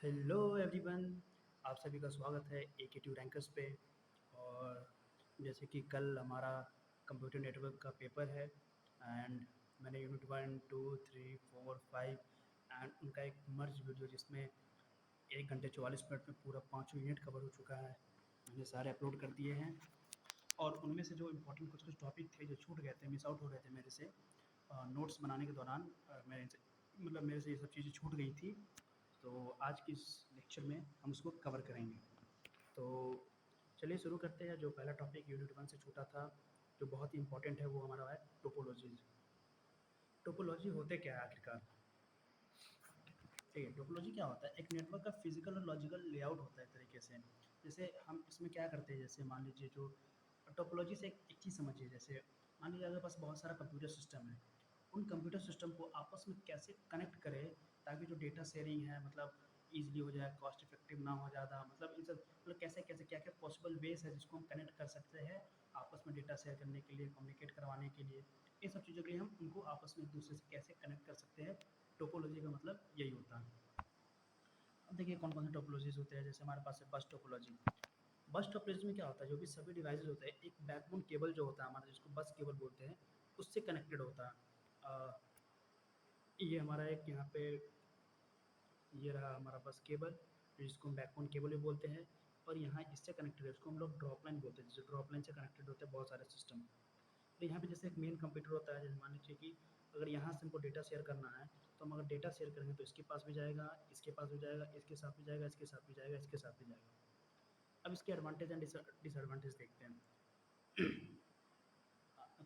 Hello everyone, आप सभी का स्वागत है एकेटीव रैंकर्स पे। और जैसे कि कल हमारा कंप्यूटर नेटवर्क का पेपर है एंड मैंने यूनिट 1, 2, 3, 4, 5 एंड उनका एक मर्ज वीडियो जिसमें 1 घंटे 44 मिनट में पूरा पाँचों यूनिट कवर हो चुका है, मैंने सारे अपलोड कर दिए हैं। और उनमें से जो इम्पोर्टेंट कुछ कुछ टॉपिक थे जो छूट गए थे, मिस आउट हो रहे थे मेरे से नोट्स बनाने के दौरान, मेरे से ये सब चीज़ें छूट गई थी। तो आज की इस लेक्चर में हम उसको कवर करेंगे। तो चलिए शुरू करते हैं। जो पहला टॉपिक यूनिट 1 से छूटा था, जो बहुत ही इम्पोर्टेंट है, वो हमारा है टोपोलॉजीज़। टोपोलॉजी होते क्या है आखिरकार? ठीक है, टोपोलॉजी क्या होता है? एक नेटवर्क का फिजिकल और लॉजिकल लेआउट होता है एक तरीके से। जैसे हम इसमें क्या करते हैं, जैसे मान लीजिए जो टोपोलॉजी से एक चीज़ समझिए। जैसे मान लीजिए अगर पास बहुत सारा कंप्यूटर सिस्टम है, उन कंप्यूटर सिस्टम को आपस में कैसे कनेक्ट करें ताकि जो डेटा शेयरिंग है मतलब ईजिली हो जाए, कॉस्ट इफेक्टिव ना हो ज़्यादा, मतलब इन सब मतलब कैसे कैसे क्या क्या पॉसिबल वेज है जिसको हम कनेक्ट कर सकते हैं आपस में डेटा शेयर करने के लिए, कम्युनिकेट करवाने के लिए। इन सब चीज़ों के लिए हम उनको आपस में एक दूसरे से कैसे कनेक्ट कर सकते हैं, टोपोलॉजी का मतलब यही होता है। अब देखिए कौन कौन से टोपोलॉजीज होते हैं। जैसे हमारे पास है बस टोपोलॉजी। बस टोपोलॉजी में क्या होता है, जो भी सभी डिवाइसेज होते हैं एक बैकबोन केबल जो होता है हमारा, जिसको बस केबल बोलते हैं, उससे कनेक्टेड होता है। अ, ये हमारा एक यहाँ पे ये रहा हमारा बस केबल, जिसको हम बैकबोन केबल भी बोलते हैं। और यहाँ इससे कनेक्टेड है, इसको हम लोग ड्रॉप लाइन बोलते हैं। जैसे ड्रॉप लाइन से कनेक्टेड होते हैं बहुत सारे सिस्टम। तो यहाँ पे जैसे एक मेन कंप्यूटर होता है, जैसे मान लीजिए कि अगर यहाँ से हमको डेटा शेयर करना है, तो हम अगर डेटा शेयर करेंगे तो इसके पास भी जाएगा, इसके पास भी जाएगा, इसके साथ भी जाएगा, इसके साथ भी जाएगा, इसके साथ भी जाएगा। अब इसके एडवांटेज एंड डिसएडवांटेज देखते हैं।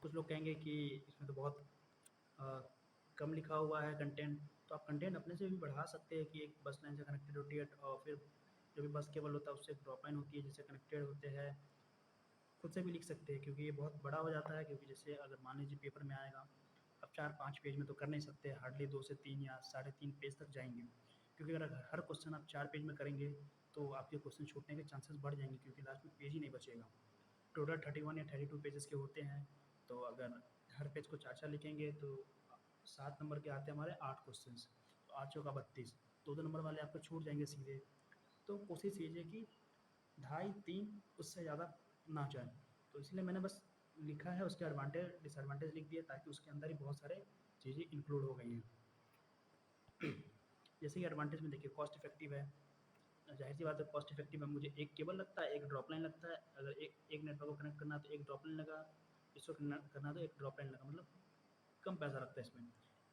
कुछ लोग कहेंगे कि इसमें तो बहुत अ, कम लिखा हुआ है कंटेंट। तो आप कंटेंट अपने से भी बढ़ा सकते हैं कि एक बस लाइन से कनेक्टेड होती है और फिर जो भी बस केबल होता है उससे एक ड्रॉप लाइन होती है जिससे कनेक्टेड होते हैं। खुद से भी लिख सकते हैं क्योंकि ये बहुत बड़ा हो जाता है, क्योंकि जैसे अगर मान लीजिए पेपर में आएगा, अब 4-5 पेज में तो कर नहीं सकते, हार्डली 2 से 3 या साढ़े 3 पेज तक जाएँगे। क्योंकि अगर हर क्वेश्चन आप 4 पेज में करेंगे, तो आपके क्वेश्चन छूटने के चांसेस बढ़ जाएँगे क्योंकि लास्ट में पेज ही नहीं बचेगा। टोटल 31 या 32 पेजेस के होते हैं, तो अगर हर पेज को 4-4 लिखेंगे तो 7 नंबर के आते हैं हमारे 8 क्वेश्चंस, तो 8 चौका 32, 2-2 नंबर वाले आपके छूट जाएँगे सीधे। तो कोशिश कीजिए कि ढाई 3 उससे ज़्यादा ना जाए। तो इसलिए मैंने बस लिखा है, उसके एडवांटेज डिसएडवांटेज लिख दिए ताकि उसके अंदर ही बहुत सारे चीज़ें इंक्लूड हो गई हैं। जैसे कि एडवांटेज में देखिए कॉस्ट इफेक्टिव है। ज़ाहिर सी बात है कॉस्ट इफेक्टिव है, मुझे एक केबल लगता है, एक ड्रॉप लाइन लगता है। अगर एक एक नेटवर्क को कनेक्ट करना है तो एक ड्रॉप लाइन लगा, इसको करना है तो एक ड्रॉप लाइन लगा, मतलब कम पैसा लगता है इसमें।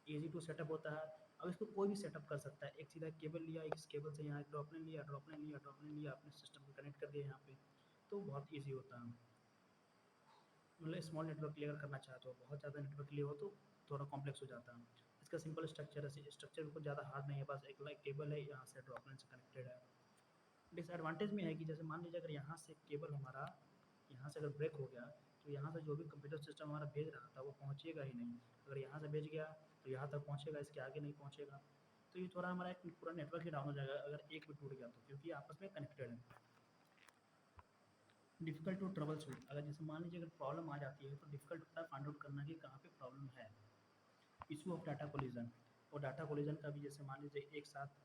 ईज़ी टू सेटअप होता है। अब इसको कोई भी सेटअप कर सकता है। एक सीधा केबल लिया, इस केबल से यहाँ एक ड्रॉप लाइन लिया, ड्रॉप लाइन लिया, ड्रॉप लाइन लिया, अपने सिस्टम को कनेक्ट कर दिया यहाँ पे। तो बहुत ईज़ी होता है। मतलब स्मॉल नेटवर्क के लिए अगर करना चाहते हो, बहुत ज़्यादा नेटवर्क के लिए हो तो थोड़ा कॉम्प्लेक्स हो जाता है। इसका सिंपल स्ट्रक्चर है, स्ट्रक्चर बिल्कुल ज़्यादा हार्ड नहीं है, बस एक लाइक केबल है, यहाँ से ड्रॉप लाइन से कनेक्टेड है। डिसएडवांटेज में है कि जैसे मान लीजिए अगर यहाँ से केबल हमारा यहाँ से अगर ब्रेक हो गया, तो यहाँ से जो भी कंप्यूटर सिस्टम हमारा भेज रहा था वो पहुँचेगा ही नहीं। अगर यहाँ से भेज गया तो यहाँ तक पहुँचेगा, इसके आगे नहीं पहुँचेगा। तो ये थोड़ा हमारा एक पूरा नेटवर्क ही डाउन हो जाएगा अगर एक भी टूट गया तो, क्योंकि ये आपस में कनेक्टेड है। डिफ़िकल्ट टू ट्रबल शूट, अगर जैसे मान लीजिए अगर प्रॉब्लम आ जाती है तो डिफ़िकल्ट होता है फाइंड आउट करना कि कहाँ पे प्रॉब्लम है। इशू ऑफ डाटा कोलिजन, और डाटा कोलिजन का भी जैसे मान लीजिए एक साथ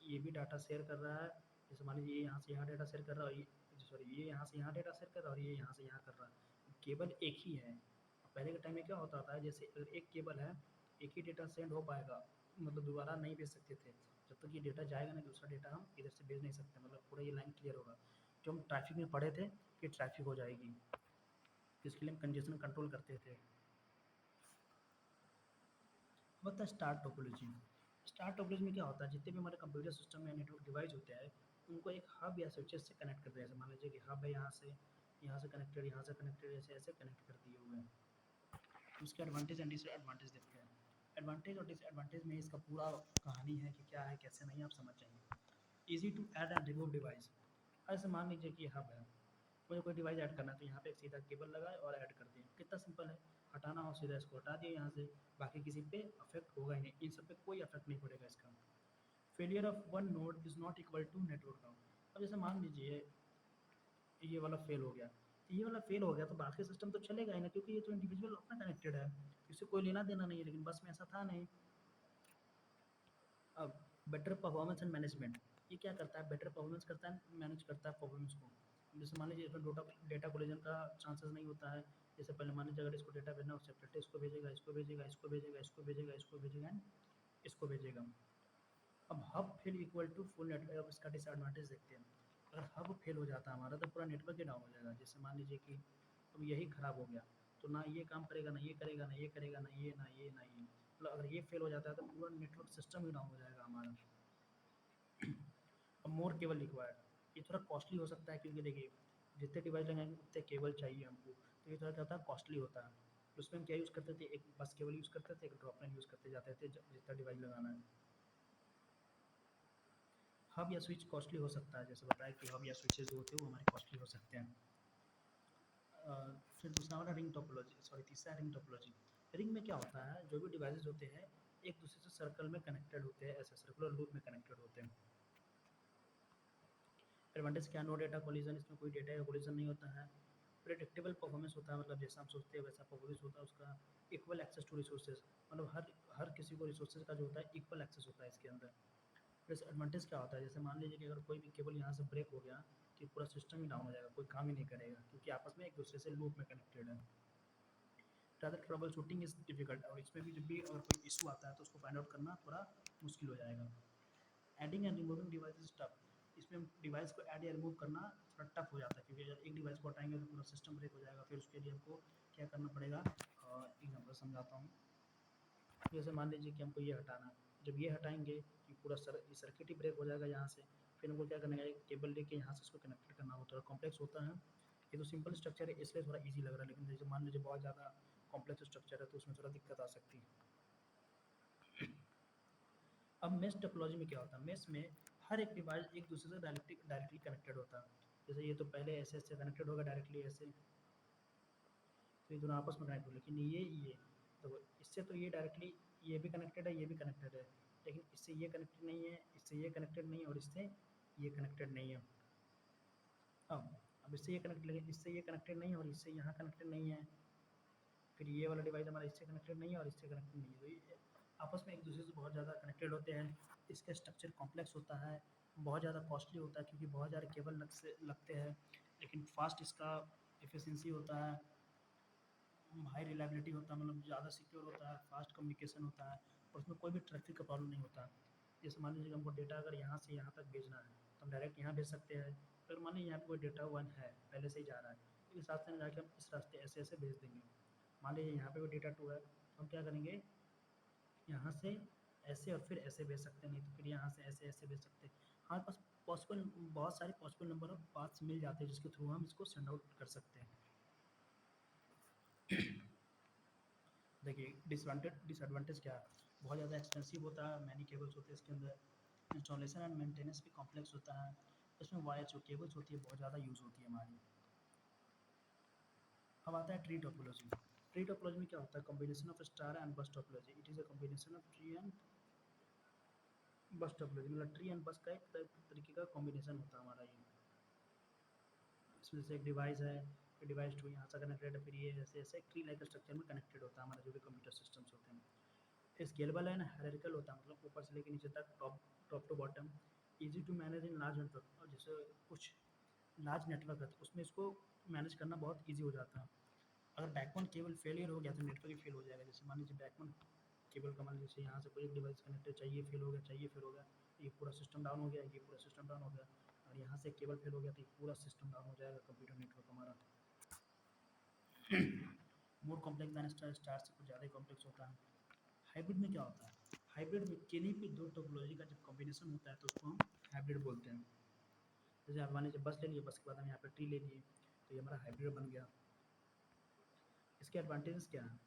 ये भी डाटा शेयर कर रहा है। जैसे मान लीजिए ये यहाँ से यहाँ डाटा शेयर कर रहा है और ये सॉरी ये यहाँ से यहाँ डाटा शेयर कर रहा है और ये यहाँ से यहाँ कर रहा है। केबल एक ही है। पहले के टाइम में क्या होता था, जैसे अगर एक केबल है तो एक ही डेटा सेंड हो पाएगा, मतलब दोबारा नहीं भेज सकते थे। जब तक ये डेटा जाएगा नहीं दूसरा डेटा हम इधर से भेज नहीं सकते, मतलब पूरा ये लाइन क्लियर होगा। जो हम ट्रैफिक में पढ़े थे कि ट्रैफिक हो जाएगी, इसके लिए हम कंजेशन कंट्रोल करते थे। अब आता है स्टार टोपोलॉजी। स्टार टोपोलॉजी में क्या होता है, जितने भी हमारे कंप्यूटर सिस्टम या नेटवर्क डिवाइस होते हैं उनको एक हब या स्विचेस से कनेक्ट करते हैं। जैसे मान लीजिए कि हब है, यहाँ से कनेक्टेड, यहाँ से कनेक्टेड, ऐसे ऐसे कनेक्ट कर दिए हुए हैं। उसके एडवांटेज एंड डिसएडवांटेज देखते हैं। एडवांटेज और डिसएडवांटेज में इसका पूरा कहानी है कि क्या है कैसे नहीं, आप समझ जाएंगे। Easy to add and remove device. ऐसे मान लीजिए कि हब है, मुझे कोई डिवाइस ऐड करना है तो यहाँ पे एक सीधा केबल लगाए और ऐड कर दिए, कितना सिंपल है। हटाना हो सीधा इसको हटा दिया यहाँ से, बाकी किसी पे अफेक्ट होगा ही नहीं, इन सब पे कोई अफेक्ट नहीं पड़ेगा इसका। Failure of one node is not equal to network down. अब जैसे मान लीजिए ये वाला फेल हो गया, तो ये वाला फेल हो गया तो बाकी सिस्टम तो चलेगा ही ना, क्योंकि ये तो इंडिविजुअल अपना कनेक्टेड है, इससे कोई लेना देना नहीं है। लेकिन बस में ऐसा था नहीं। अब बेटर परफॉर्मेंस एंड मैनेजमेंट, ये क्या करता है, बेटर परफॉर्मेंस करता है, मैनेज करता है परफॉर्मेंस को। जैसे मान लीजिए इसमें डेटा डेटा कोलिजन का चांसेस नहीं होता है। जैसे पहले मान लीजिए अगर इसको डेटा भेजना हो, सेपरेटली इसको भेजेगा, इसको भेजेगा, इसको भेजेगा, इसको भेजेगा, इसको भेजेगा एंड इसको भेजेगा। अब hub fail equal to full network. अब इसका डिसएडवांटेज देखते हैं। अगर हब फेल हो जाता है हमारा तो पूरा नेटवर्क ही डाउन हो जाएगा। जैसे मान लीजिए कि अब यही खराब हो गया, तो ना ये काम करेगा, ना ये करेगा, ना ये करेगा, ना ये, ना ये, ना ये, मतलब अगर ये फेल हो जाता है तो पूरा नेटवर्क सिस्टम ही डाउन हो जाएगा हमारा। अब मोर केबल रिक्वायर्ड, ये थोड़ा कॉस्टली हो सकता है, क्योंकि देखिए जितने डिवाइस लगाएंगे उतने केबल चाहिए हमको, तो ये थोड़ा क्या होता है, कॉस्टली होता है। तो उसमें हम क्या यूज़ करते थे, एक बस केबल यूज़ करते थे, एक ड्रॉप लाइन यूज़ करते जाते थे जितना डिवाइस लगाना है। हब या स्विच कॉस्टली हो सकता है, जैसे बताया कि हब या स्विचेज जो होते हैं वो हमारे कॉस्टली हो सकते हैं। फिर दूसरा हमारा रिंग टोपोलॉजी, सॉरी तीसरा रिंग टोपोलॉजी। रिंग में क्या होता है, जो भी डिवाइसेज होते हैं एक दूसरे से सर्कल में कनेक्टेड होते हैं, ऐसे सर्कुलर लूप में कनेक्टेड होते हैं। एडवांटेज क्या, नो डेटा कोलिजन, इसमें कोई डेटा का कोलिजन नहीं होता है। प्रेडिक्टेबल परफॉर्मेंस होता है, मतलब जैसा हम सोचते हैं वैसा परफॉर्मेंस होता है उसका। इक्वल एक्सेस टू रिसोर्सेज, मतलब हर हर किसी को रिसोर्सेज का जो होता है इक्वल एक्सेस होता है इसके अंदर। डिसएडवांटेज क्या होता है, जैसे मान लीजिए कि अगर कोई भी केबल यहाँ से ब्रेक हो गया कि पूरा सिस्टम ही डाउन हो जाएगा, कोई काम ही नहीं करेगा, क्योंकि आपस में एक दूसरे से लूप में कनेक्टेड है। ज़्यादा ट्रबल शूटिंग इज डिफिकल्ट, और इसमें भी जब भी अगर कोई इशू आता है तो उसको फाइंड आउट करना थोड़ा मुश्किल हो जाएगा। Adding and removing device is tough, इसमें डिवाइस को ऐड या रिमूव करना थोड़ा टफ हो जाता है, क्योंकि अगर एक डिवाइस को हटाएंगे तो पूरा सिस्टम ब्रेक हो जाएगा। फिर उसके लिए हमको क्या करना पड़ेगा, एग्जाम्पल समझाता हूँ। जैसे मान लीजिए कि हमको ये हटाना है, जब ये हटाएंगे कि पूरा सर्किट ही ब्रेक हो जाएगा यहाँ से। फिर हमको क्या करना है, केबल लेके यहाँ से इसको कनेक्टेड करना हो, थोड़ा कॉम्प्लेक्स होता है। ये तो सिंपल स्ट्रक्चर है इसलिए थोड़ा इजी लग रहा है, लेकिन जैसे मान लीजिए बहुत ज़्यादा कॉम्प्लेक्स स्ट्रक्चर है तो उसमें थोड़ा दिक्कत आ सकती है। अब मेश टोपोलॉजी में क्या होता है, मेश में हर एक डिवाइस एक दूसरे से डायरेक्टली कनेक्टेड होता है। जैसे ये तो पहले ऐसे ऐसे कनेक्टेड होगा डायरेक्टली ऐसे, तो ये दोनों आपस में कनेक्ट हो, लेकिन ये तो इससे तो ये डायरेक्टली ये भी कनेक्टेड है, ये भी कनेक्टेड है, लेकिन इससे ये कनेक्टेड नहीं है, इससे ये कनेक्टेड नहीं है, और इससे ये कनेक्टेड नहीं है। अब इससे ये कनेक्ट, लेकिन इससे ये कनेक्टेड नहीं है और इससे यहाँ कनेक्टेड नहीं है। फिर ये वाला डिवाइस हमारा इससे कनेक्टेड नहीं है और इससे कनेक्टेड नहीं है, तो ये आपस में एक दूसरे से बहुत ज़्यादा कनेक्टेड होते हैं। इसका स्ट्रक्चर कॉम्प्लेक्स होता है, बहुत ज़्यादा कॉस्टली होता है, क्योंकि बहुत ज़्यादा केबल लगते हैं, लेकिन फास्ट इसका एफिशिएंसी होता है, हाई रिलायबिलिटी होता है, मतलब ज़्यादा सिक्योर होता है, फास्ट कम्युनिकेशन होता है, और उसमें कोई भी ट्रैफिक का प्रॉब्लम नहीं होता। जैसे मान लीजिए हमको डेटा अगर यहाँ से यहाँ तक भेजना है तो हम डायरेक्ट यहाँ भेज सकते हैं। अगर मान लीजिए यहाँ पे कोई डेटा वन है पहले से ही जा रहा है, तो इस रास्ते में जाके हम इस रास्ते ऐसे ऐसे भेज देंगे। मान लीजिए यहाँ पे कोई डेटा टू है तो हम क्या करेंगे, यहाँ से ऐसे और फिर ऐसे भेज सकते हैं, नहीं तो फिर यहाँ से ऐसे ऐसे भेज सकते हैं। हमारे पास पॉसिबल बहुत सारे पॉसिबल नंबर ऑफ पाथ्स मिल जाते हैं जिसके थ्रू हम इसको सेंड आउट कर सकते हैं। देखिए डिसएडवांटेज क्या है, बहुत ज़्यादा एक्सपेंसिव होता है, मैनी केबल्स होते हैं इसके अंदर, इंस्टॉलेशन एंड मेंटेनेंस भी कॉम्प्लेक्स होता है। इसमें वायर जो केबल्स होती है बहुत ज़्यादा यूज़ होती है हमारी। अब आता है ट्री टोपोलॉजी। ट्री टोपोलॉजी में क्या होता है, कॉम्बिनेशन ऑफ स्टार एंड बस topology, it is a combination of tree and बस टोपोलॉजी, मतलब ट्री एंड बस का एक तरीके का कॉम्बिनेशन होता है हमारा ये। इसमें से एक डिवाइस है, फिर डिवाइस टू यहाँ से कनेक्टेड है, फिर ये ऐसे ऐसे ट्री लाइक स्ट्रक्चर में कनेक्टेड होता है हमारा जो भी कंप्यूटर सिस्टम्स होते हैं। स्केलेबल एंड हायरार्किकल होता है, मतलब ऊपर से लेके नीचे तक, top top to bottom. Easy to manage in large network, और जैसे कुछ लार्ज नेटवर्क है तो उसमें इसको मैनेज करना बहुत ईजी हो जाता है। अगर बैकबोन केबल फेलियर हो गया तो नेटवर्क ही फेल हो जाएगा। जैसे मान लीजिए बैकबोन केबल का मान लीजिए यहाँ से कोई एक डिवाइस कनेक्टेड चाहिए फेल हो गया, चाहिए फेल हो गया, तो ये पूरा सिस्टम डाउन हो गया, ये पूरा सिस्टम डाउन हो गया। और यहाँ से केबल फेल हो गया तो ये पूरा सिस्टम डाउन हो जाएगा, कंप्यूटर नेटवर्क हमारा। More complex than star, star से कुछ ज़्यादा ही कॉम्प्लेक्स होता है। हाइब्रिड में क्या होता है, हाइब्रिड में किन्हीं भी दो टोपोलॉजी का जब कॉम्बिनेशन होता है तो उसको हम हाइब्रिड बोलते हैं। जैसे आप मान लीजिए बस ले लिए, बस के बाद हम यहाँ पे ट्री ले लिए, तो ये हमारा हाइब्रिड बन गया। इसके एडवांटेजेस क्या हैं,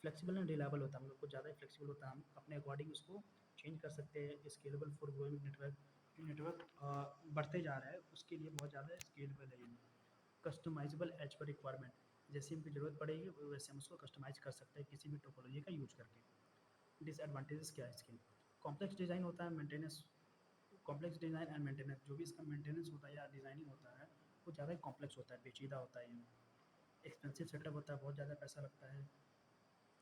फ्लेक्सिबल एंड रिलायबल होता है, मतलब कुछ ज़्यादा ही फ्लेक्सिबल होता है, हम अपने अकॉर्डिंग उसको चेंज कर सकते हैं। स्केलेबल फॉर ग्रोइंग नेटवर्क, जो नेटवर्क बढ़ते जा रहा है उसके लिए बहुत ज़्यादा स्केलेबल है ये। कस्टमाइजेबल एज पर रिक्वायरमेंट, जैसे हमको ज़रूरत पड़ेगी वैसे हम उसको कस्टमाइज़ कर सकते हैं किसी भी टोपोलॉजी का यूज करके। डिसएडवांटेजेस क्या है इसके, कॉम्प्लेक्स डिज़ाइन होता है, maintenance, complex design and maintenance, जो भी इसका मेंटेनेंस होता है या डिज़ाइनिंग होता है वो ज़्यादा ही कॉम्प्लेक्स होता है, पेचीदा होता है ये। एक्सपेंसिव सेटअप होता है, बहुत ज़्यादा पैसा लगता है।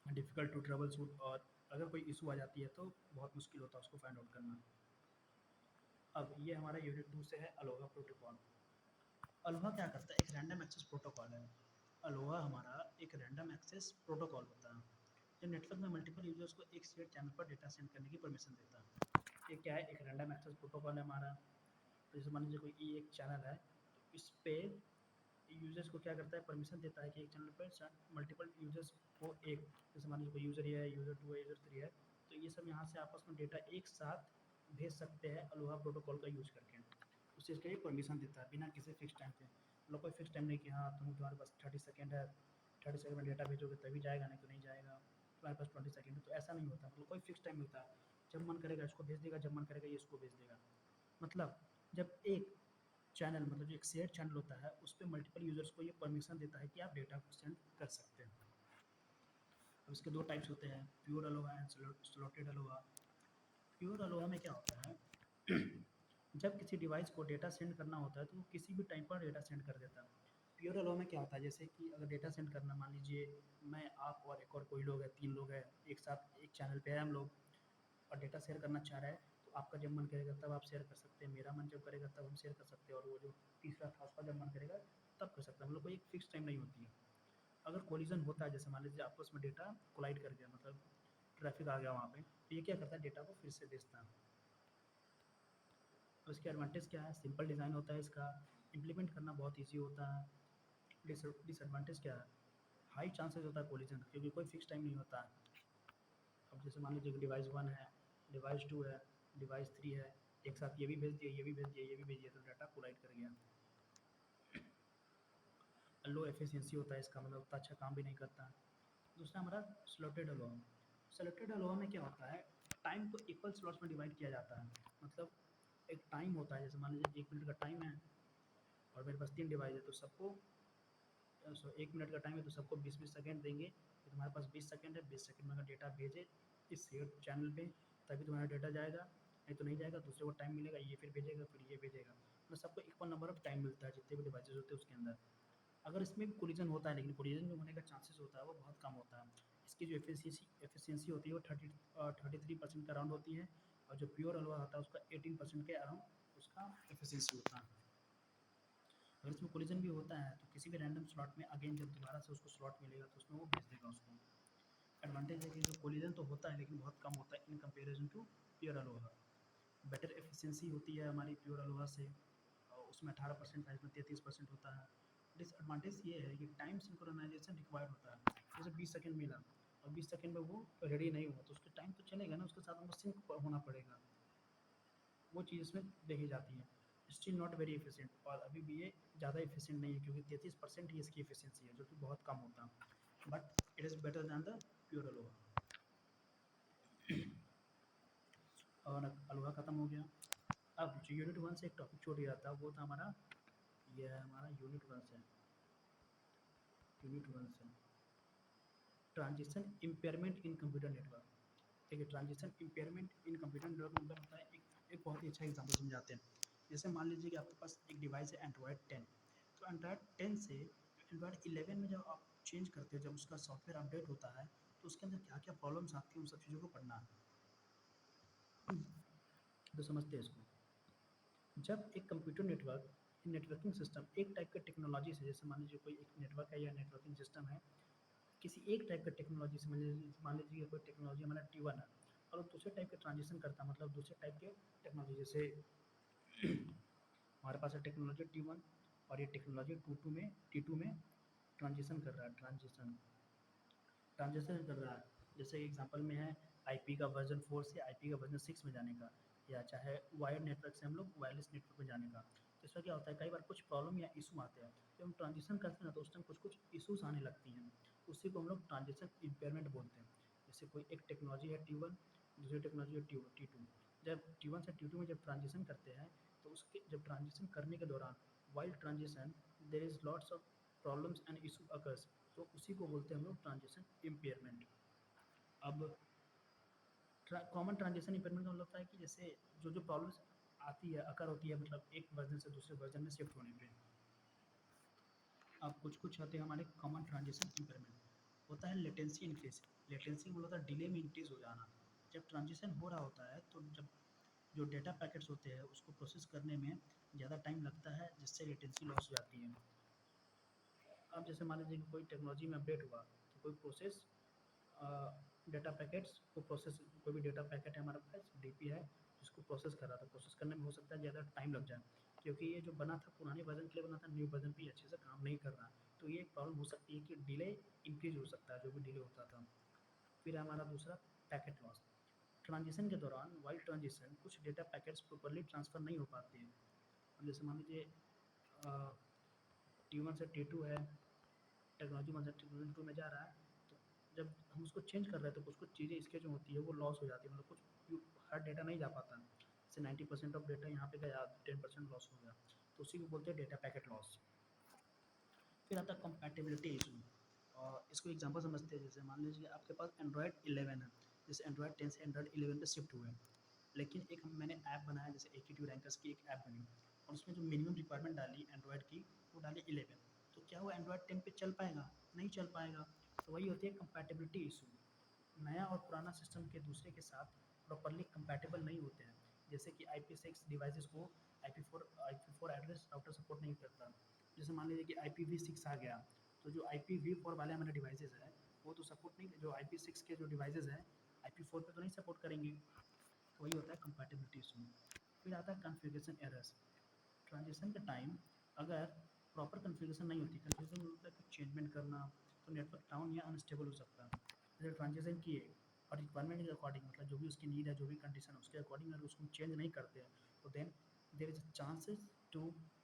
डिफ़िकल्ट टू ट्रबल शूट, और अगर कोई इशू आ जाती है तो बहुत मुश्किल होता है उसको फाइंड आउट करना। अब ये हमारा यूनिट 2 से है अलोहा प्रोटोकॉल। अलोहा क्या करता है, एक रैंडम एक्सेस प्रोटोकॉल है। अलोहा हमारा एक रैंडम एक्सेस प्रोटोकॉल होता है जो नेटवर्क में मल्टीपल यूजर्स को एक शेयर चैनल पर डेटा सेंड करने की परमिशन देता है। ये क्या है, एक रैंडम एक्सेस प्रोटोकॉल है हमारा। तो जैसे मान लीजिए कोई एक चैनल है, तो इस पे यूजर्स को क्या करता है, परमिशन देता है कि एक चैनल पर मल्टीपल यूजर्स को एक, जैसे मान लीजिए कोई यूज़र ये है, यूज़र 2 है, यूज़र 3 है, तो ये सब यहाँ से आपस में डेटा एक साथ भेज सकते हैं अलोहा प्रोटोकॉल का यूज़ करके। उस चीज़ के लिए परमिशन देता है बिना किसी फिक्स टाइम पे। मतलब कोई फिक्स टाइम नहीं कि हाँ तुम्हारे पास 30 सेकेंड है, 30 सेकेंड में डेटा भेजोगे तभी जाएगा, नहीं तो नहीं जाएगा। तुम्हारे पास 20 सेकेंड है, तो ऐसा नहीं होता। मतलब कोई फिक्स टाइम होता है, जब मन करेगा इसको भेज देगा, जब मन करेगा ये इसको भेज देगा। मतलब जब एक चैनल, मतलब जो एक शेयर चैनल होता है, उस पे मल्टीपल यूजर्स को ये परमिशन देता है कि आप डेटा को सेंड कर सकते हैं। अब इसके दो टाइप्स होते हैं, pure Aloha and slotted Aloha. Pure Aloha में क्या होता है, जब किसी डिवाइस को डेटा सेंड करना होता है तो वो किसी भी टाइम पर डेटा सेंड कर देता है। प्योर अलोहा में क्या होता है, जैसे कि अगर डेटा सेंड करना, मान लीजिए मैं, आप और एक और कोई लोग है, 3 लोग हैं, एक साथ एक चैनल पे है हम लोग, और डेटा शेयर करना चाह रहा है, तो आपका जब मन करेगा तब आप शेयर कर सकते हैं, मेरा मन जब करेगा तब हम शेयर कर सकते हैं, और वो जो तीसरा था उसका जब मन करेगा तब कर सकते हैं। हम लोग कोई एक फिक्स टाइम नहीं होती है। अगर कोलिजन होता है, जैसे मान लीजिए आपस में डेटा कोलाइड कर गया, मतलब ट्रैफिक आ गया वहाँ पे, तो ये क्या करता है, डेटा को फिर से भेजता है। और इसके एडवांटेज क्या है, सिंपल डिज़ाइन होता है इसका, इम्प्लीमेंट करना बहुत ईजी होता है। डिसएडवांटेज क्या है, हाई चांसेस होता है कोलिजन, क्योंकि कोई फिक्स टाइम नहीं होता है। अब जैसे मान लीजिए कि डिवाइस 1 है, डिवाइस 2 है, डिवाइस 3 है, एक साथ ये भी भेज दिया, ये भी भेज दिया, ये भी भेज दिया, तो डाटा कोलाइड कर गया। लो एफिशिएंसी होता है इसका, मतलब उतना अच्छा काम भी नहीं करता। दूसरा हमारा स्लॉटेड अलोहा। स्लॉटेड अलोहा में क्या होता है, टाइम को इक्वल स्लॉट्स में डिवाइड किया जाता है। मतलब एक टाइम होता है, जैसे मान लीजिए 1 मिनट का टाइम है और मेरे पास 3 डिवाइस है, तो सबको 1 मिनट का टाइम है, तो सबको 20-20 सेकंड देंगे कि तुम्हारे पास 20 सेकंड है, 20 सेकंड में अगर डेटा भेजे इस शेयर चैनल पे तभी तुम्हारा डेटा जाएगा, नहीं तो नहीं जाएगा। दूसरे को टाइम मिलेगा, ये फिर भेजेगा, फिर ये भेजेगा। मतलब सबको इक्वल नंबर ऑफ टाइम मिलता है जितने भी डिवाइसेस होते हैं उसके अंदर। अगर इसमें भी कोलिजन होता है, लेकिन कोलिजन जो होने का चांसेस होता है वो बहुत कम होता है। इसकी जो एफिशिएंसी होती है वो 33% के अराउंड होती है, और जो प्योर अल्वा होता है उसका 18% के अराउंड उसका एफिशिएंसी होता है। अगर इसमें कोलिजन भी होता है तो किसी भी रैंडम स्लॉट में अगेन जब दोबारा से उसको स्लॉट मिलेगा तो उसमें वो भेज देगा उसको। एडवांटेज है कि जो कोलिजन तो होता है लेकिन बहुत कम होता है in comparison to pure ALOHA. Better efficiency होती है हमारी प्योर अलोहा से, और उसमें 18% था, इसमें 33% होता है। डिसएडवांटेज ये है कि टाइम सिंक्रोनाइजेशन रिक्वायर्ड होता है। जैसे 20 सेकंड मिला और 20 सेकंड में वो रेडी नहीं हुआ, तो उसके टाइम तो चलेगा ना, उसके साथ हमको सिंक होना पड़ेगा। वो चीज़ इसमें देखी जाती है। स्टिल नॉट वेरी एफिशिएंट, और अभी भी ये ज़्यादा एफिशिएंट नहीं है, क्योंकि 33% ही इसकी एफिशिएंसी है, जो कि बहुत कम होता है। But it is better than the pure Aloha. और अलोहा खत्म हो गया। अब जो यूनिट 1 से एक टॉपिक छूट गया था वो था हमारा, ये है हमारा यूनिट 1 से, यूनिट 1 से ट्रांजिशन इम्पेयरमेंट इन कंप्यूटर नेटवर्क। ठीक है, ट्रांजिशन इम्पेयरमेंट इन कंप्यूटर नेटवर्क मतलब होता है, एक बहुत ही अच्छा एग्जाम्पल समझाते हैं। जैसे मान लीजिए कि आपके पास एक डिवाइस है एंड्रॉयड 10, तो एंड्रॉयड 10 से एंड्रॉयड 11 में जब आप चेंज करते हैं, जब उसका सॉफ्टवेयर अपडेट होता है, तो उसके अंदर क्या क्या प्रॉब्लम्स आती हैं उन सब चीज़ों को पढ़ना है। तो समझते हैं इसको। जब एक कंप्यूटर नेटवर्क, नेटवर्किंग सिस्टम एक टाइप का टेक्नोलॉजी से, जैसे मान लीजिए कोई एक नेटवर्क है या नेटवर्किंग सिस्टम है, किसी एक टाइप का टेक्नोलॉजी से, मान लीजिए कोई टेक्नोलॉजी हमारा T1 है और वो दूसरे टाइप का ट्रांजिशन करता है, मतलब दूसरे टाइप के टेक्नोलॉजी, जैसे हमारे पास है टेक्नोलॉजी T1 और ये टेक्नोलॉजी T2 में ट्रांजिशन कर रहा है, ट्रांजिशन कर रहा है। जैसे एग्जांपल में है आईपी का वर्जन 4 से आईपी का वर्जन 6 में जाने का, या चाहे वायर्ड नेटवर्क से हम लोग वायरलेस नेटवर्क में जाने का। तो इसमें क्या होता है, कई बार कुछ प्रॉब्लम या इशू आते हैं, जब हम ट्रांजिशन करते हैं ना तो उस टाइम कुछ कुछ इशूज़ आने लगती हैं, उसी को हम लोग ट्रांजिशन इम्पेयरमेंट बोलते हैं। जैसे कोई एक टेक्नोलॉजी है T1, दूसरी टेक्नोलॉजी है T2। जब T1 से T2 में जब ट्रांजिशन करते हैं, तो उसके जब ट्रांजिशन करने के दौरान, while transition, there is lots of problems and issue occurs, तो उसी को बोलते हैं हम लोग ट्रांजिशन इम्पेयरमेंट। अब कॉमन ट्रांजिशन इम्पेयरमेंट का मतलब होता है कि जैसे जो जो प्रॉब्लम्स आती है, अकर होती है, मतलब एक वर्जन से दूसरे वर्जन में शिफ्ट होने पे। अब कुछ कुछ आते हैं हमारे कॉमन ट्रांजिशन इम्पेयरमेंट। होता है लेटेंसी इंक्रीज। लेटेंसी मतलब होता है डिले में इंक्रीज हो जाना। जब ट्रांजिशन हो रहा होता है, तो जब जो डेटा पैकेट्स होते हैं उसको प्रोसेस करने में ज़्यादा टाइम लगता है, जिससे लेटेंसी लॉस हो जाती है। अब जैसे मान लीजिए कि कोई टेक्नोलॉजी में अपडेट हुआ, तो कोई प्रोसेस डेटा पैकेट्स को प्रोसेस, कोई भी डेटा पैकेट है हमारे पास, डीपी है, जिसको प्रोसेस कर रहा था, प्रोसेस करने में हो सकता है ज़्यादा टाइम लग जाए, क्योंकि ये जो बना था पुराने वर्जन के लिए बना था, न्यू वर्जन भी अच्छे से काम नहीं कर रहा। तो ये एक प्रॉब्लम हो सकती है कि डिले इंक्रीज हो सकता है, जो भी डिले होता था। फिर है हमारा दूसरा, पैकेट लॉस। ट्रांजिशन के दौरान, वाइल ट्रांजिशन, कुछ डेटा पैकेट्स प्रॉपर्ली ट्रांसफ़र नहीं हो पाते हैं। अब जैसे मान लीजिए T1 से T2 है, टेक्नोलॉजी वर्जन T2 में जा रहा है, तो जब हम उसको चेंज कर रहे हैं तो कुछ-कुछ चीज़ें इसके जो होती है वो लॉस हो जाती है, मतलब कुछ हर डेटा नहीं जा पाता। जैसे 90% ऑफ डेटा यहाँ पे गया, 10% लॉस हो गया, तो उसी को बोलते हैं डेटा पैकेट लॉस। फिर आता है कंपैटिबिलिटी इशू, और इसको एग्जांपल समझते हैं। जैसे मान लीजिए आपके पास एंड्रॉयड 11 है, जैसे एंड्रॉयड 10 से एंड्रॉयड 11 पे शिफ्ट हुए, लेकिन एक मैंने ऐप बनाया, जैसे AQ रैंकर्स की एक ऐप बनी, और उसमें जो मिनिमम रिक्वायरमेंट डाली एंड्रॉयड की, वो डाली 11, तो क्या वो एंड्रॉयड 10 पे चल पाएगा? नहीं चल पाएगा। तो वही होती है कंपैटिबिलिटी इशू, नया और पुराना सिस्टम के दूसरे के साथ प्रॉपर्ली कंपैटिबल नहीं होते हैं। जैसे कि IP6 डिवाइसेस को IP4 एड्रेस राउटर सपोर्ट नहीं करता। जैसे मान लीजिए कि IPv6 आ गया, तो जो IPv4 वाले हमारे डिवाइसेस हैं, वो तो सपोर्ट नहीं, जो IP6 के जो डिवाइसेस हैं, IP4 पे तो नहीं सपोर्ट करेंगे। तो वही होता है कंपैटिबिलिटी इशू। फिर आता है कॉन्फ़िगरेशन एरर्स। ट्रांजिशन के टाइम अगर प्रॉपर कॉन्फ़िगरेशन नहीं होती, कॉन्फ़िगरेशन मतलब कुछ चेंजमेंट करना, तो नेटवर्क डाउन या अनस्टेबल हो सकता है। जैसे ट्रांजिशन किए और रिक्वायरमेंट के अकॉर्डिंग, मतलब जो भी उसकी नीड है, जो भी कंडीशन है, उसके अकॉर्डिंग अगर उसको चेंज नहीं करते हैं, तो then there is a chances to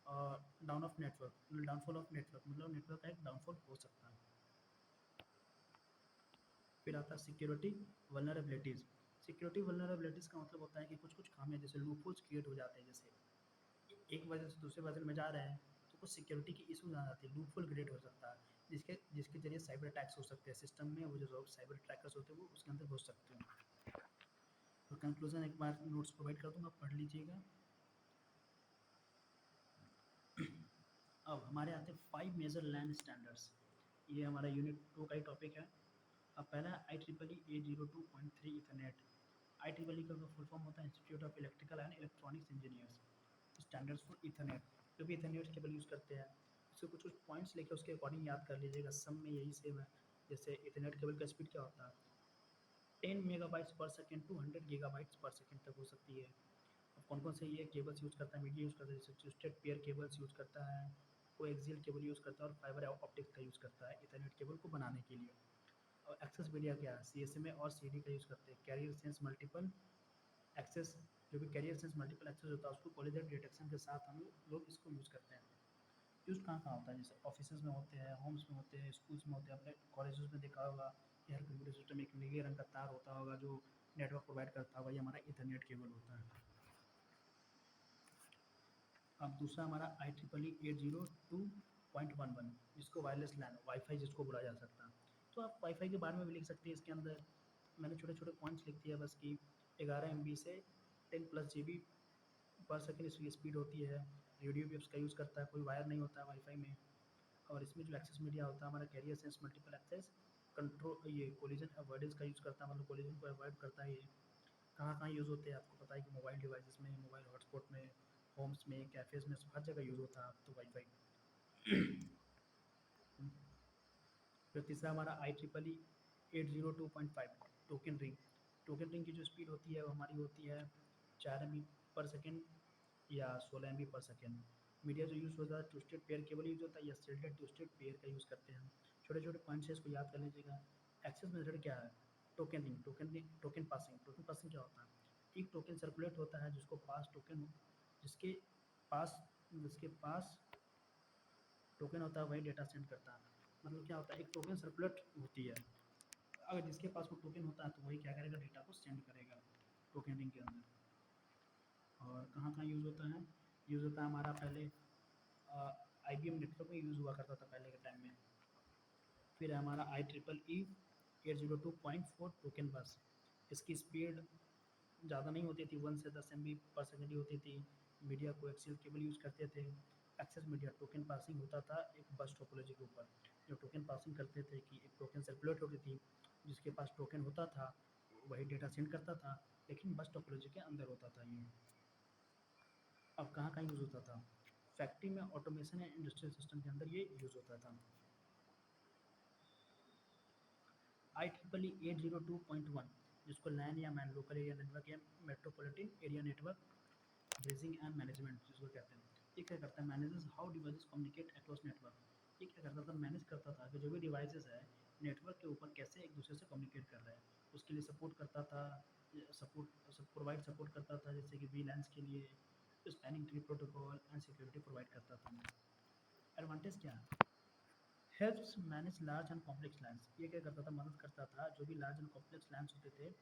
downfall of network, मतलब नेटवर्क का एक डाउनफॉल हो सकता है। फिर आता है सिक्योरिटी वल्नरेबिलिटीज़। सिक्योरिटी वल्नरेबिलिटीज़ का मतलब होता है कि कुछ-कुछ खामियाँ, जैसे लूपहोल्स क्रिएट हो जाते हैं, जैसे एक वर्जन से दूसरे वर्जन में जा रहे हैं, तो कुछ सिक्योरिटी की इश्यूज आ जाती है, लूपहोल क्रिएट हो सकता है, जिसके जिसके जरिए साइबर अटैक्स हो सकते हैं सिस्टम में, वो जो साइबर अटैकर्स होते हैं वो उसके अंदर घुस सकते हैं। तो कंक्लूजन एक बार नोट्स प्रोवाइड कर दूंगा, पढ़ लीजिएगा। अब हमारे आते हैं 5 मेजर लैन स्टैंडर्ड्स। ये हमारा यूनिट 2 का ही टॉपिक है। अब पहला है IEEE 802.3 इथरनेट। IEEE का फुल फॉर्म होता है institute of electrical and electronics engineers. Standards for Ethernet, जो भी इथरनेट केबल यूज़ करते हैं, उसके कुछ कुछ पॉइंट्स लेके उसके अकॉर्डिंग याद कर लीजिएगा, सब में यही सेम है। जैसे इथरनेट केबल का स्पीड क्या होता है, 10 मेगाबाइट्स पर सेकंड टू 100 गीगाबाइट्स पर सेकंड तक हो सकती है। अब कौन कौन से ये केबल्स यूज़ करता है, मीडिया यूज़ करता है, जैसे ट्विस्टेड पेयर केबल्स यूज़ करता है, कोएक्सियल केबल यूज़ करता है, और फाइबर ऑप्टिक्स का यूज़ करता है इथरनेट केबल को बनाने के लिए। और एक्सेस मीडिया क्या है, CSMA और CD का यूज़ करते हैं। कैरियर सेंस मल्टीपल एक्सेस, जो भी कैरियर सेंस मल्टीपल एक्सेस होता है, उसको कोलिजन डिटेक्शन के साथ हम लोग इसको यूज़ करते हैं। यूज़ कहाँ कहाँ होता है, जैसे ऑफिसेज में होते हैं, होम्स में होते हैं, स्कूल्स में होते हैं, अपने कॉलेजेस में देखा होगा कि हर कंप्यूटर सिस्टम में एक नीले रंग का तार होता होगा जो नेटवर्क प्रोवाइड करता होगा, ये हमारा इथरनेट केबल होता है। अब दूसरा हमारा IEEE 802.11, जिसको वायरलेस लैन, वाईफाई जिसको बोला जा सकता है। तो आप वाईफाई के बारे में भी लिख सकते हैं इसके अंदर। मैंने छोटे छोटे पॉइंट्स लिख दिया बस, कि 11 MB से 10+ GB पर सेकंड इसकी स्पीड होती है। रेडियो वेव्स का यूज़ करता है, कोई वायर नहीं होता है वाईफाई में। और इसमें जो एक्सेस मीडिया होता है हमारा, carrier sense multiple access control, ये कोलिजन अवॉइडेंस का यूज़ करता है, मतलब कोलिजन को अवॉइड करता है ये। कहाँ कहाँ यूज़ होते हैं आपको पता है, कि मोबाइल डिवाइसेस में, मोबाइल हॉटस्पॉट में, होम्स में, कैफ़ेज़ में, हर जगह यूज़ होता है अब तो वाईफाई। फिर तीसरा हमारा IEEE 802.5 token ring. Token ring की जो स्पीड होती है वो हमारी होती है 4 MB पर सेकेंड या 16 MB पर सेकेंड। मीडिया जो यूज़ होता है, ट्विस्टेड पेयर केबल यूज़ होता है, या शिल्डेड ट्विस्टेड पेयर का यूज़ करते हैं। छोटे छोटे पॉइंट्स है, इसको याद कर लीजिएगा। एक्सेस मेथड क्या है, टोकन रिंग, टोकन पासिंग क्या होता है, एक टोकन सर्कुलेट होता है जिसके पास जिसके पास टोकन होता है, वही डेटा सेंड करता है। मतलब क्या होता है, एक टोकन सर्कुलेट होती है, अगर जिसके पास वो टोकन होता है तो वही क्या करेगा, डेटा को सेंड करेगा टोकन रिंग के अंदर। और कहाँ कहाँ यूज़ होता है, यूज़ होता है हमारा पहले IBM नेटवर्क में यूज़ हुआ करता था पहले के टाइम में। फिर है हमारा IEEE 802.4 टोकन बस। इसकी स्पीड ज़्यादा नहीं होती थी, 1 से 10 MB पर सेकेंड ही होती थी। मीडिया को एक्सियल केबल यूज़ करते थे। एक्सेस मीडिया टोकन पासिंग होता था एक बस टोपोलॉजी के ऊपर, जो टोकन पासिंग करते थे कि एक टोकन सर्कुलेट होती थी, जिसके पास टोकन होता था वही डेटा सेंड करता था, लेकिन बस टोपोलॉजी के अंदर होता था ये। अब कहाँ कहाँ यूज़ होता था? फैक्ट्री में ऑटोमेशन या इंडस्ट्रियल सिस्टम के अंदर ये यूज़ होता था। IEEE 802.1, जिसको लैन या मैन लोकल एरिया नेटवर्क या metropolitan area network bridging and management जिसको कहते हैं, ये क्या करता है? Manages how devices communicate across network. ये क्या करता था? मैनेज करता था कि जो भी डिवाइसेस है नेटवर्क के ऊपर कैसे एक दूसरे से कम्युनिकेट कर रहे हैं, उसके लिए सपोर्ट करता था। सपोर्ट करता था, जैसे कि वीलैंस के लिए spanning tree protocol and security provide करता था। एडवांटेज क्या है? Helps manage large and complex lands. ये क्या करता था? मदद करता था जो भी लार्ज एंड कॉम्प्लेक्स लैंड्स होते थे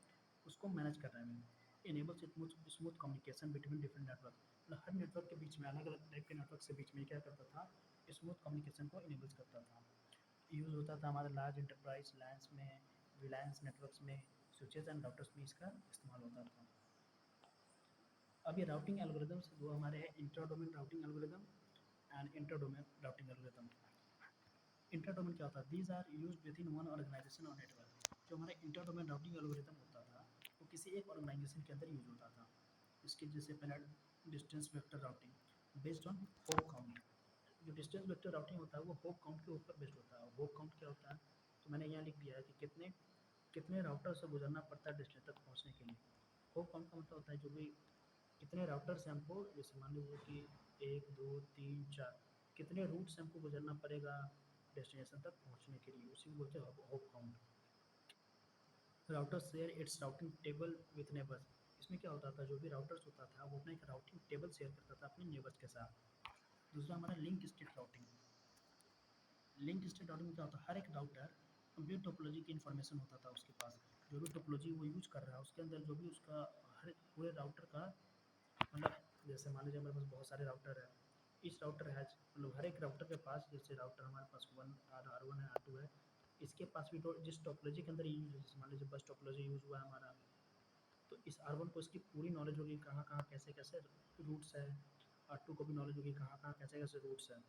उसको मैनेज करने में। Enables smooth communication between different network. मतलब हर नेटवर्क के बीच में, अलग अलग टाइप के नेटवर्क के बीच में क्या करता था? स्मूथ कम्युनिकेशन को इनेबल्स करता था। यूज़ होता था हमारे लार्ज इंटरप्राइज लैंड्स में, विलायंस नेटवर्क्स में, स्विचेस एंड राउटर्स में इसका इस्तेमाल होता था। अब ये राउटिंग एल्गोरिदम्स वो हमारे हैं intra domain routing algorithm and inter domain routing algorithm. Inter domain क्या होता है? These are use within one organisation और नेटवर्क। जो हमारा इंटर डोमेन राउटिंग एल्गोरिदम होता था वो किसी एक ऑर्गेनाइजेशन के अंदर यूज होता था। इसके जैसे पहला distance vector routing based on hope count. जो डिस्टेंस वेक्टर राउटिंग होता है वो होप काउंट के ऊपर बेस्ड होता है। होप काउंट क्या होता है? तो मैंने यहाँ लिख दिया है कि कितने कितने राउटर से गुजरना पड़ता है डेस्टिनेशन तक पहुँचने के लिए। होप काउंट का मतलब होता है जो भी कितने राउटर से हमको, जैसे मान लीजिए कि 1 2 3 4 कितने रूट से हमको गुजरना पड़ेगा डेस्टिनेशन तक पहुंचने के लिए, उसी को बोलते हैं hope count. Router share its routing table with neighbours. इसमें क्या होता था? जो भी राउटर्स होता था वो अपना एक राउटिंग टेबल शेयर करता था अपने नेबर्स के साथ। दूसरा हमारा link state routing. Link state routing में क्या होता है? हर एक राउटर कंप्लीट टोपोलॉजी की इन्फॉर्मेशन होता था उसके पास। जो भी टोपोलॉजी वो यूज कर रहा है उसके अंदर जो भी उसका हर पूरे राउटर का, मतलब जैसे मान लीजिए हमारे पास बहुत सारे राउटर है, इस राउटर हैज, मतलब हर एक राउटर के पास, जैसे राउटर हमारे पास वन आर वन है, R2 है, इसके पास भी जिस टोपोलॉजी के अंदर यूज, जैसे मान लीजिए बस टोपोलॉजी यूज हुआ है हमारा, तो इस R1 को इसकी पूरी नॉलेज होगी कहाँ कहाँ कैसे कैसे रूट्स है। R2 को भी नॉलेज होगी कहाँ कहाँ कैसे कैसे रूट्स है।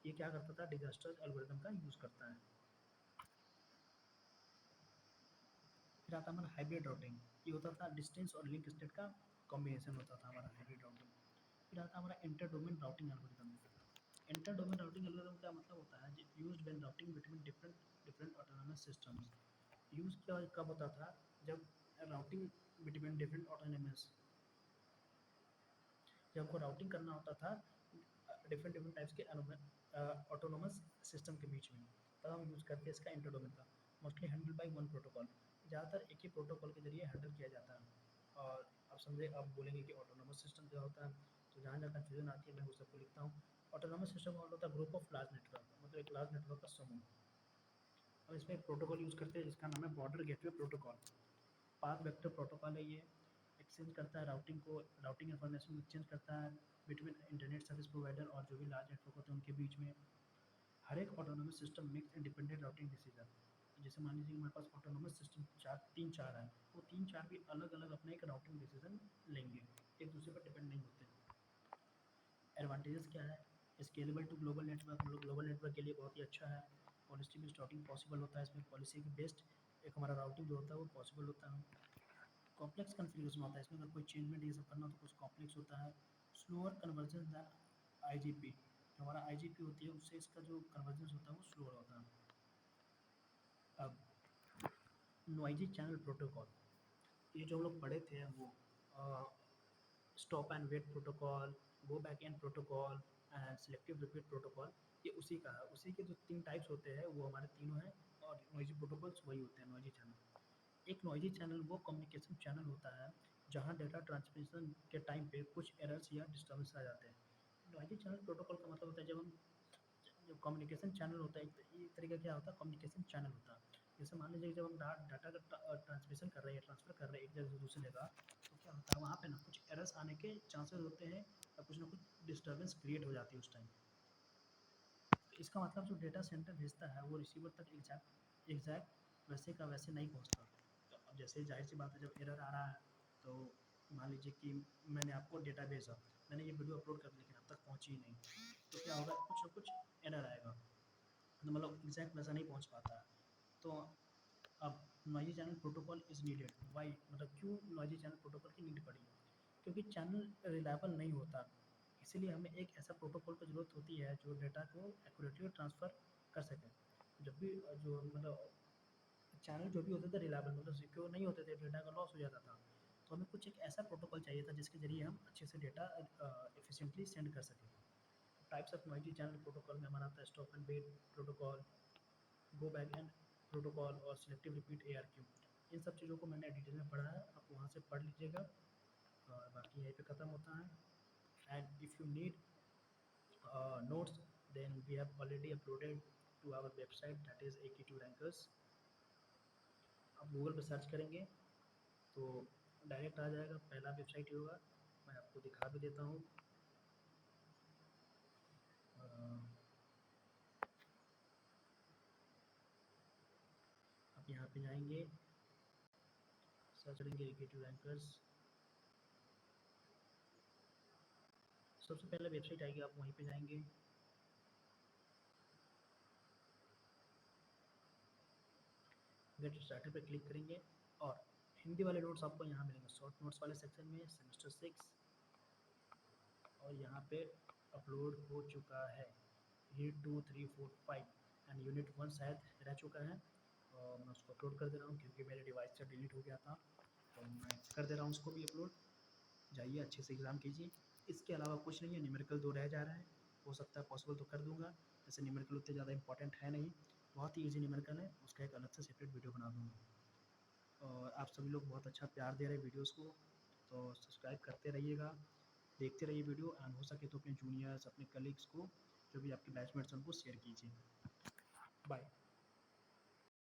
ये क्या करता था? डिजास्टर एल्गोरिदम का यूज करता है। फिर आता है हमारा हाइब्रिड राउटिंग। ये होता था डिस्टेंस और लिंक स्टेट का कॉम्बिनेशन होता था हमारा हाइब्रिड राउटिंग। फिर आता है हमारा inter domain routing algorithm. Inter domain routing algorithm का मतलब होता है used when routing between different different autonomous systems. Use क्या कब होता था? जब राउटिंग बिटवीन डिफरेंट ऑटोनोमस, जब हमको राउटिंग करना होता था डिफरेंट डिफरेंट टाइप्स के ऑटोनोमस सिस्टम के बीच में, तब हम यूज़ करते हैं इसका इंटर डोमेन का। Mostly handle by one protocol. ज़्यादातर एक ही प्रोटोकॉल के जरिए हैंडल किया जाता है। और आप समझे, आप बोलेंगे कि ऑटोनोमस सिस्टम क्या होता है, तो जहाँ जहाँ कन्फ्यूजन आती है मैं वो सबको लिखता हूँ। ऑटोनोमस सिस्टम का मतलब होता है ग्रुप ऑफ लार्ज नेटवर्क, मतलब एक लार्ज नेटवर्क का समूह। अब इसमें एक प्रोटोकॉल यूज़ करते हैं जिसका नाम है border gateway protocol. Path vector protocol है ये। एक्सचेंज करता है राउटिंग को, राउटिंग इन्फॉर्मेशन एक्सचेंज करता है बिटवीन इंटरनेट सर्विस प्रोवाइडर और जो भी लार्ज नेटवर्क होते हैं उनके बीच में। हर एक autonomous system makes independent routing decision. जैसे मान लीजिए हमारे पास ऑटोनोमस सिस्टम तीन चार है, वो तीन चार भी अलग अलग अपना एक राउटिंग डिसीजन लेंगे, एक दूसरे पर डिपेंड नहीं होते। एडवांटेजेस क्या है? स्केलेबल टू ग्लोबल नेटवर्क, मतलब ग्लोबल नेटवर्क के लिए बहुत ही अच्छा है। पॉलिसी बेस्ड राउटिंग पॉसिबल होता है इसमें, पॉलिसी की बेस्ड एक हमारा राउटिंग जो होता है वो पॉसिबल होता है। कॉम्प्लेक्स कन्फिग्रेशन होता है इसमें, अगर कोई चेंजमेंट ये सब करना हो तो कुछ कॉम्प्लेक्स होता है। Slower convergence than IGP। जो हमारा IGP होती है उससे इसका जो कन्वर्जेंस होता है वो स्लोअर होता है। अब नॉइजी चैनल प्रोटोकॉल, ये जो हम लोग पढ़े थे वो stop and wait protocol, go back and protocol and selective repeat protocol, ये उसी का है। उसी के जो तीन टाइप्स होते हैं वो हमारे तीनों हैं, और नॉइजी प्रोटोकॉल्स वही होते हैं नॉइजी चैनल। एक नॉइजी चैनल वो कम्युनिकेशन चैनल होता है जहाँ डेटा ट्रांसमिशन के टाइम पे कुछ एरर्स या डिस्टर्बेंस आ जाते हैं। नॉइजी चैनल प्रोटोकॉल का मतलब होता है जब हम, जो कम्युनिकेशन चैनल होता है, एक तरीका क्या होता है? कम्युनिकेशन चैनल होता है। जैसे मान लीजिए जब हम डाटा का ट्रांसमिशन कर रहे हैं, ट्रांसफ़र कर रहे हैं एक जगह से दूसरी जगह, तो क्या होता है वहाँ पे ना कुछ एरर्स आने के चांसेस होते हैं या कुछ ना कुछ डिस्टर्बेंस क्रिएट हो जाती है उस टाइम। तो इसका मतलब जो डेटा सेंटर भेजता है वो रिसीवर तक एग्जैक्ट वैसे का वैसे नहीं पहुँचता। तो अब जैसे जाहिर सी बात है जब एरर आ रहा है, तो मान लीजिए कि मैंने आपको डेटा भेजा, मैंने ये वीडियो अपलोड कर दी लेकिन अब तक पहुँची ही नहीं, तो क्या होगा? कुछ ना कुछ एरर आएगा, तो मतलब एग्जैक्ट वैसा नहीं पहुँच पाता है। तो अब noisy channel protocol is needed, why, मतलब क्यों नॉइज़ी चैनल प्रोटोकॉल की नीड पड़ी? क्योंकि चैनल रिलायबल नहीं होता, इसीलिए हमें एक ऐसा प्रोटोकॉल की ज़रूरत होती है जो डेटा को एक्यूरेटली ट्रांसफ़र कर सके। जब भी जो मतलब चैनल जो भी होते थे रिलायबल, मतलब सिक्योर नहीं होते थे, डेटा का लॉस हो जाता था। तो हमें कुछ एक ऐसा प्रोटोकॉल चाहिए था जिसके ज़रिए हम अच्छे से डेटा एफिशिएंटली सेंड कर सकें। Types of noisy channel protocol में हमारा आता है stop and wait protocol, go back and protocol और सिलेक्टिव रिपीट ARQ। इन सब चीज़ों को मैंने डिटेल में पढ़ा है, आप वहाँ से पढ़ लीजिएगा। और बाकी यहीं पे ख़त्म होता है। And if you need notes, then we have already uploaded to our website, that is AK2 Rankers। आप गूगल पे सर्च करेंगे तो डायरेक्ट आ जाएगा, पहला वेबसाइट ही होगा। मैं आपको दिखा भी देता हूँ। आप यहाँ पे जाएंगे, सर्च करेंगे AK2 रैंकर्स, सबसे पहले वेबसाइट आएगी, आप वहीं पे जाएंगे। गेट स्टार्टेड पे क्लिक करेंगे और हिंदी वाले नोट्स आपको यहाँ मिलेंगे शॉर्ट नोट्स वाले सेक्शन में, सेमेस्टर 6। और यहाँ पे अपलोड हो चुका है यूनिट 2, 3, 4, 5 एंड यूनिट 1 शायद रह चुका है। और मैं उसको अपलोड कर दे रहा हूँ क्योंकि मेरे डिवाइस से डिलीट हो गया था, तो मैं कर दे रहा हूँ उसको भी अपलोड। जाइए अच्छे से एग्ज़ाम कीजिए। इसके अलावा कुछ नहीं है, न्यूमेरिकल 2 रह जा रहा है, हो सकता है पॉसिबल तो कर दूँगा। वैसे न्यूमेरिकल उतने ज़्यादा इंपॉर्टेंट है नहीं, बहुत ही ईज़ी न्यूमेरिकल है, उसका एक अलग से सेपरेट वीडियो बना दूँगा। और आप सभी लोग बहुत अच्छा प्यार दे रहे हैं वीडियोज़ को, तो सब्सक्राइब करते रहिएगा, देखते रहिए वीडियो, एंड हो सके तो अपने जूनियर्स, अपने कलीग्स को, जो भी आपके बैचमेट्स हैं, उनको शेयर कीजिए। बाय।